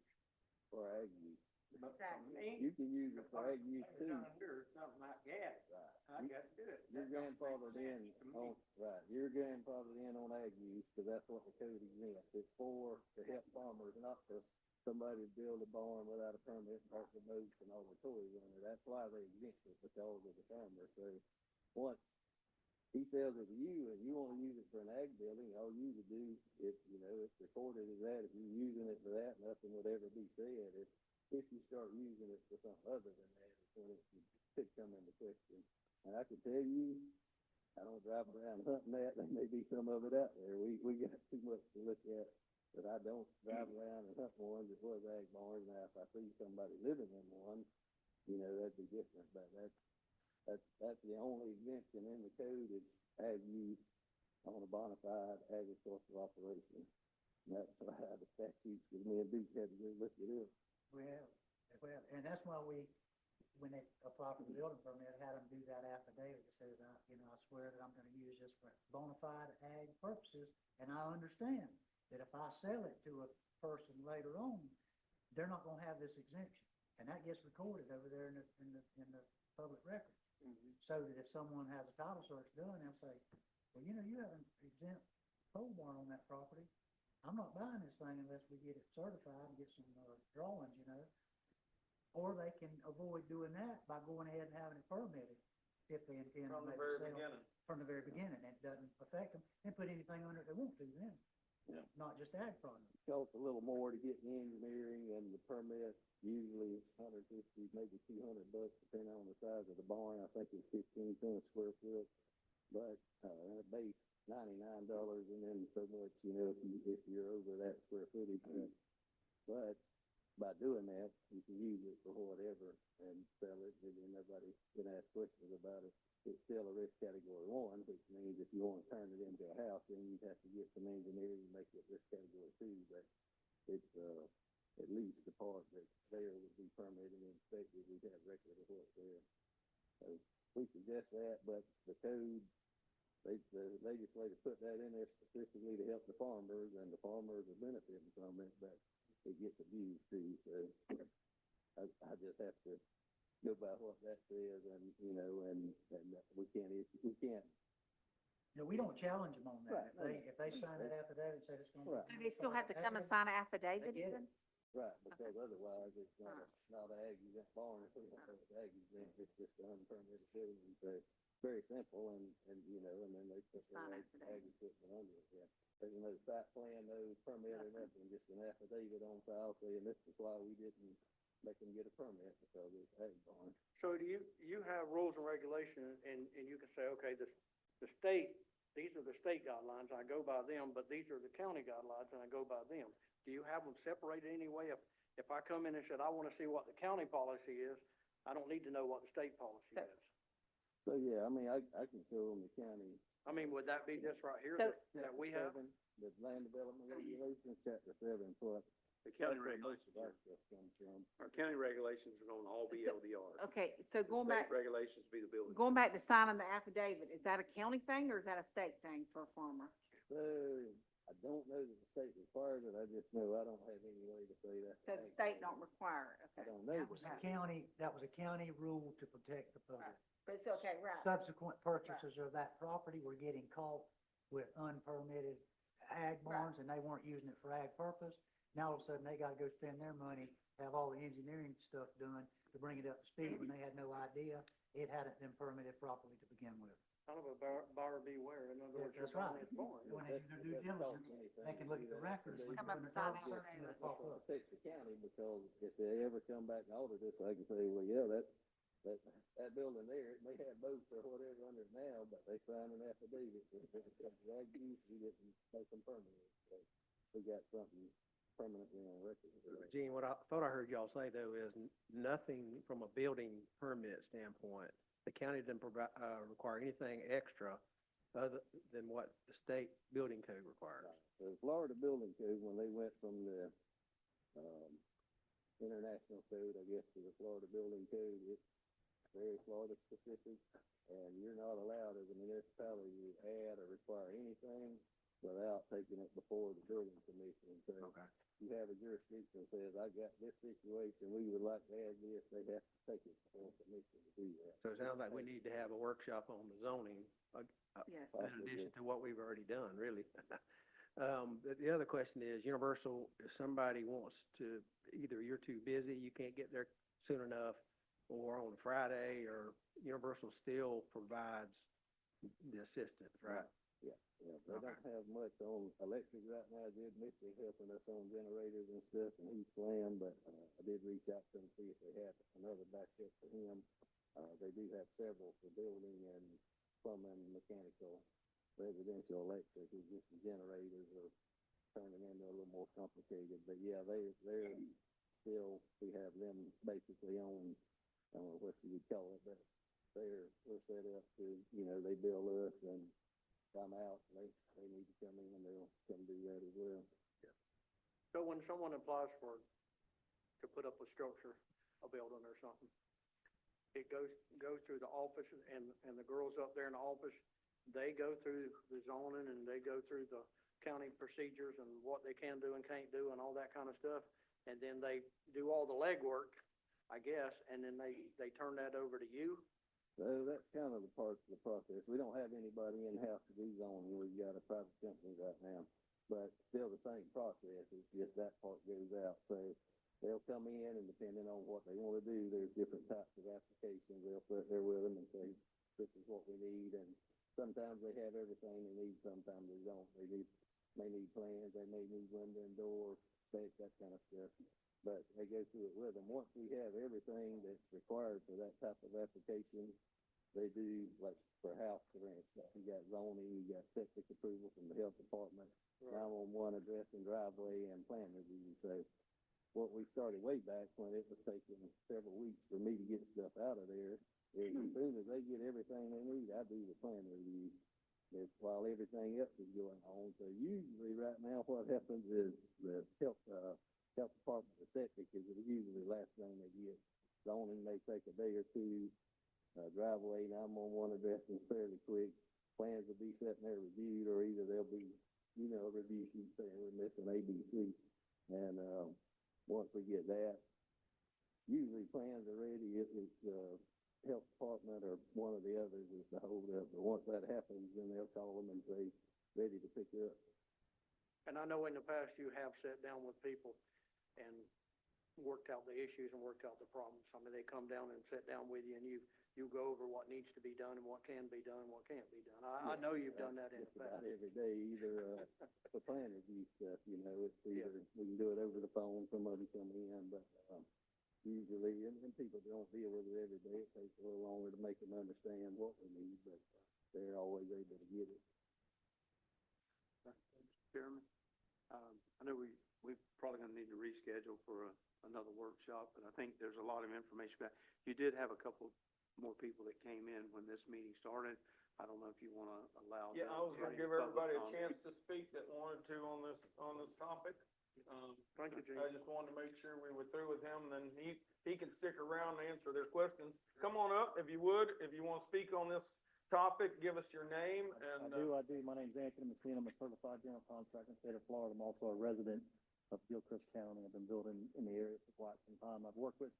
For ag use. But for Exactly. me, You can use it for ag use too. under or something like that, I You- gotta do it. You're That don't make grandfathered in sense to me. on, right, you're grandfathered in on ag use, because that's what the code exempts. It's for, to help farmers, not for somebody to build a barn without a permit, and park the boats and all the toys on it. That's why they exempt it, because of the farmer. So, once he sells it to you and you wanna use it for an ag building, all you would do, if, you know, it's recorded as that, if you're using it for that, nothing would ever be said. If you start using it for something other than that, it's when it could come into question. And I can tell you, I don't drive around hunting that, there may be some of it out there, we got too much to look at, but I don't drive around and hunt ones that was ag barns. Now, if I see somebody living in one, you know, that'd be different, but that's the only exemption in the code is ag use on a bona fide agricultural operation. And that's why the statutes, because me and Duke had to go look it up. Well, and that's why when they apply for the building permit, had them do that affidavit that says, I swear that I'm gonna use this for bona fide ag purposes, and I understand that if I sell it to a person later on, they're not gonna have this exemption, and that gets recorded over there in the public record. So that if someone has a title search done, they'll say, well, you have an exempt pole barn on that property. I'm not buying this thing unless we get it certified and get some drawings, Or they can avoid doing that by going ahead and having it permitted if they intend to From the make very a sale. beginning. From the very beginning, and it doesn't affect them, and put anything under it they want to then. Yeah. Not just ag products. Costs a little more to get the engineering and the permit. Usually it's $150, maybe $200, depending on the size of the barn. I think it's 15 cents a square foot, but, and a base $99, and then so much, if you're over that square footage. But by doing that, you can use it for whatever and sell it, and then nobody can ask questions about it. It's still a risk category 1, which means if you want to turn it into a house, then you'd have to get some engineering and make it risk category 2, but it's, at least the part that's there would be permitted and inspected. We'd have record of what's there. So we suggest that, but the code, the legislature put that in there specifically to help the farmers, and the farmers are benefiting from it, but it gets abused too. So I just have to go by what that says, and we can't. We don't challenge them on that. Right, If they sign that affidavit and say it's gonna. Right. Do they still have to come and sign an affidavit They get even? Right, because otherwise it's not an ag exempt barn, it's not ag exempt, it's just an unpermitted building. So very simple, and then they put their Sign ag affidavit. equipment under it, yeah. There's no site plan, no permit or nothing, just an affidavit on file saying this is why we didn't make them get a permit, because it's ag barn. So do you have rules and regulations, and you can say, okay, the state, these are the state guidelines, I go by them, but these are the county guidelines, and I go by them. Do you have them separated anyway? If I come in and said, I wanna see what the county policy is, I don't need to know what the state policy So- is. So, yeah, I mean, I can show them the county. I mean, would that be this right here So- that we have? The land development regulations, chapter 7, plus. The county that's where most regulations, of our stuff comes from. our county regulations are gonna all be LDR. Okay, so going back, State regulations be the building. going back to signing the affidavit, is that a county thing or is that a state thing for a farmer? So, I don't know that the state requires it, I just know I don't have any way to say that. So the state don't require it, I okay? don't know. That was a county rule to protect the public. But it's okay, right? Subsequent purchasers of that property were getting caught with unpermitted ag barns, and they weren't using it for ag purpose. Now all of a sudden, they gotta go spend their money have all the engineering stuff done to bring it up to speed when they had no idea it hadn't been permitted properly to begin with. Kind of a buyer beware, in other words, you're That's right. buying it for it. When they do their due diligence, they can look at the records, look Come at up the beside title that search, and survey. it'll pop up. Protects the county, because if they ever come back and audit this, I can say, well, yeah, that building there, it may have boats or whatever under it now, but they signed an affidavit, so if it becomes drag use, we didn't make them permanent, so we got something permanently on record. Gene, what I thought I heard y'all say though is nothing from a building permit standpoint. The county didn't provide, require anything extra other than what the state building code requires. The Florida Building Code, when they went from the, international code, I guess, to the Florida Building Code, it's very Florida specific, and you're not allowed as a municipality to add or require anything without taking it before the building commission. So Okay. you have a jurisdiction that says, I got this situation, we would like to add this, they have to take it before the commission to do that. So it sounds like we need to have a workshop on the zoning, Yes. in addition to what we've already done, really. The other question is, Universal, if somebody wants to, either you're too busy, you can't get there soon enough, or on a Friday, or Universal still provides the assistance, right? Yeah, they don't have much on electric right now. Jed Mitchell helping us on generators and stuff, and he's slammed, but, I did reach out to them, see if they had another backup for him. They do have several for building and plumbing, mechanical, residential electric, it's just the generators are turning into a little more complicated, but yeah, they're still, we have them basically on, I don't know what you would call it, but we're set up to, they bill us and come out, they need to come in, they'll come do that as well. So when someone applies to put up a structure, a building or something, it goes through the office, and the girls up there in the office, they go through the zoning, and they go through the county procedures and what they can do and can't do and all that kind of stuff, and then they do all the legwork, I guess, and then they turn that over to you. So that's kind of the part of the process. We don't have anybody in-house to do zoning. We've got a private company right now, but still the same process. It's just that part goes out. So they'll come in, and depending on what they want to do, there's different types of applications. They'll sit there with them and say, this is what we need, and sometimes they have everything they need, sometimes they don't. They may need plans, they may need window and door, specs, that kind of stuff. But they go through it with them. Once we have everything that's required for that type of application, they do, like for a house, for instance, you got zoning, you got septic approval from the health department, 911 address and driveway, and plan review. So what we started way back when it was taking several weeks for me to get stuff out of there, is as soon as they get everything they need, I do the plan review. That's while everything else is going on. So usually right now what happens is the health department, the septic is usually the last thing they get. Zoning may take a day or two. Driveway, 911 address is fairly quick. Plans will be sitting there reviewed, or either they'll be, a review sheet saying we're missing A, B, C. And, once we get that, usually plans are ready. It's health department or one of the others is the hold up. But once that happens, then they'll call them and say, ready to pick up. And I know in the past you have sat down with people and worked out the issues and worked out the problems. I mean, they come down and sit down with you, and you go over what needs to be done and what can be done and what can't be done. I know you've done that in the Just about past. every day, either, for plan review stuff, it's either, we can do it over the phone, somebody come in, but, usually, and people don't deal with it every day, it takes a little longer to make them understand what we need, but they're always able to get it. Mr. Chairman, I know we're probably gonna need to reschedule for another workshop, but I think there's a lot of information back. You did have a couple more people that came in when this meeting started. I don't know if you wanna allow. Yeah, I was gonna give everybody a chance to speak that wanted to on this topic. Thank you, Gene. I just wanted to make sure we were through with him, and then he can stick around and answer their questions. Come on up, if you would, if you want to speak on this topic, give us your name and. I do. My name's Anthony Messina. I'm a certified general contractor in the state of Florida. I'm also a resident of Gilchrist County. I've been building in the area for quite some time. I've worked with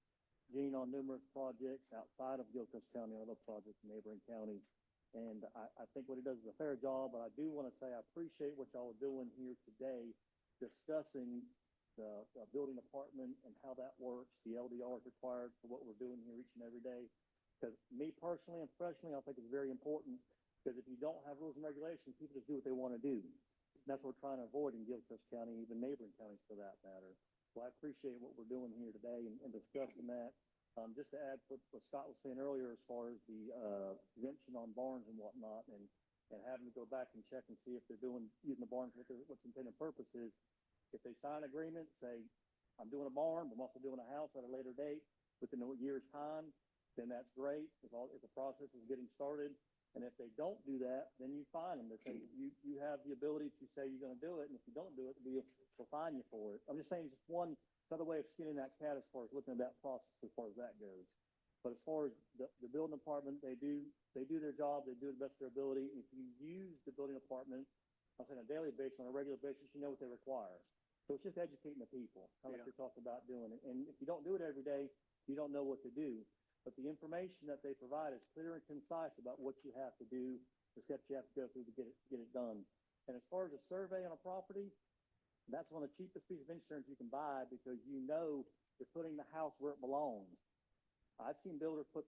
Gene on numerous projects outside of Gilchrist County, other projects in neighboring counties. And I think what he does is a fair job, but I do want to say I appreciate what y'all are doing here today, discussing the building department and how that works, the LDR is required for what we're doing here each and every day. Because me personally and professionally, I think it's very important, because if you don't have rules and regulations, people just do what they want to do. And that's what we're trying to avoid in Gilchrist County, even neighboring counties for that matter. So I appreciate what we're doing here today and discussing that. Just to add what Scott was saying earlier, as far as the, exemption on barns and whatnot, and having to go back and check and see if they're using the barns, what's intended purpose is. If they sign an agreement, say, I'm doing a barn, but I'm also doing a house at a later date, within a year's time, then that's great, if the process is getting started. And if they don't do that, then you fine them. They say, you have the ability to say you're gonna do it, and if you don't do it, we'll fine you for it. I'm just saying, just one other way of skinning that cat as far as looking at that process as far as that goes. But as far as the building department, they do their job, they do the best of their ability. If you use the building department, I'm saying on a daily basis, on a regular basis, you know what they require. So it's just educating the people, how like you're talking about doing it. And if you don't do it every day, you don't know what to do. But the information that they provide is clear and concise about what you have to do, the steps you have to go through to get it done. And as far as a survey on a property, that's one of the cheapest pieces of insurance you can buy, because you know you're putting the house where it belongs. I've seen builders put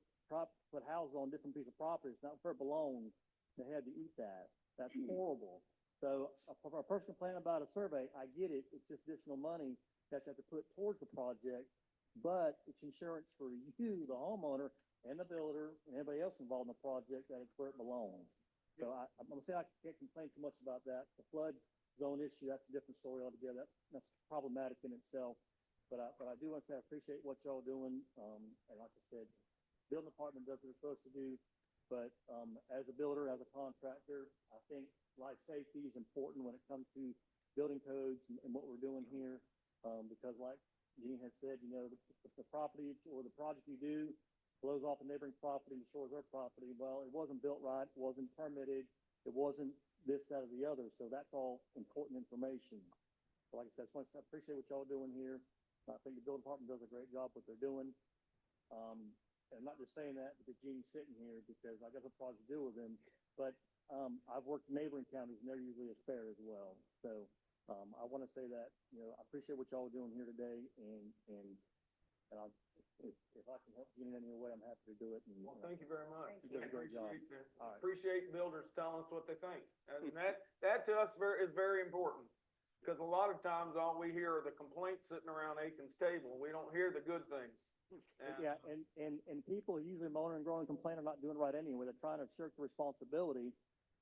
houses on different pieces of property, it's not where it belongs, they had to eat that. That's horrible. So for a person complaining about a survey, I get it, it's just additional money that you have to put towards the project, but it's insurance for you, the homeowner, and the builder, and everybody else involved in the project, that it's where it belongs. So I'm gonna say I can't complain too much about that. The flood zone issue, that's a different story altogether. That's problematic in itself. But I do want to say I appreciate what y'all doing. And like I said, building department does what it's supposed to do. But as a builder, as a contractor, I think life safety is important when it comes to building codes and what we're doing here. Because like Gene had said, you know, the property or the project you do blows off a neighboring property and destroys their property. Well, it wasn't built right, it wasn't permitted, it wasn't this, that, or the other. So that's all important information. So like I said, I appreciate what y'all doing here. I think the building department does a great job what they're doing. And I'm not just saying that because Gene's sitting here, because I got a project to do with him, but I've worked in neighboring counties and they're usually as fair as well. So I want to say that, you know, I appreciate what y'all are doing here today, and if I can help Gene in any way, I'm happy to do it. And, Well, thank you very much. You did a great job. Appreciate that. All right. Appreciate builders telling us what they think. And that to us is very important. Because a lot of times all we hear are the complaints sitting around Aiken's table. We don't hear the good things. Yeah, and people usually moan and groan and complain are not doing it right anyway. They're trying to shirk the responsibility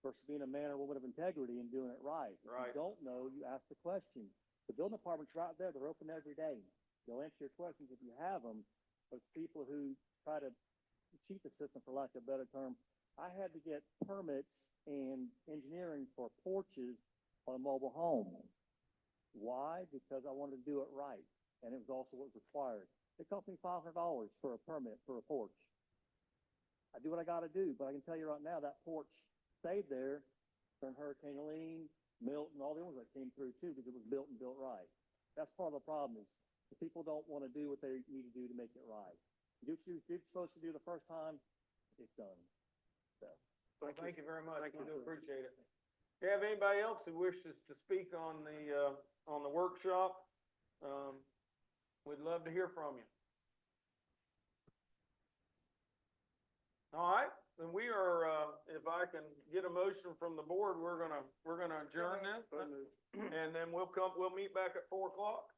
versus being a man or woman of integrity and doing it right. Right. If you don't know, you ask the question. The building department's right there. They're open every day. They'll answer your questions if you have them. But it's people who try to cheat the system, for lack of a better term. I had to get permits and engineering for porches on a mobile home. Why? Because I wanted to do it right, and it was also what was required. It cost me $500 for a permit for a porch. I do what I got to do, but I can tell you right now that porch stayed there during Hurricane Helene, Milton, all the ones that came through too, because it was built and built right. That's part of the problem, is the people don't want to do what they need to do to make it right. You do what you're supposed to do the first time, it's done. So. Well, thank you very much. We do appreciate it. Do you have anybody else who wishes to speak on the workshop? We'd love to hear from you. All right, then we are, if I can get a motion from the board, we're gonna adjourn this. And then we'll meet back at 4 o'clock.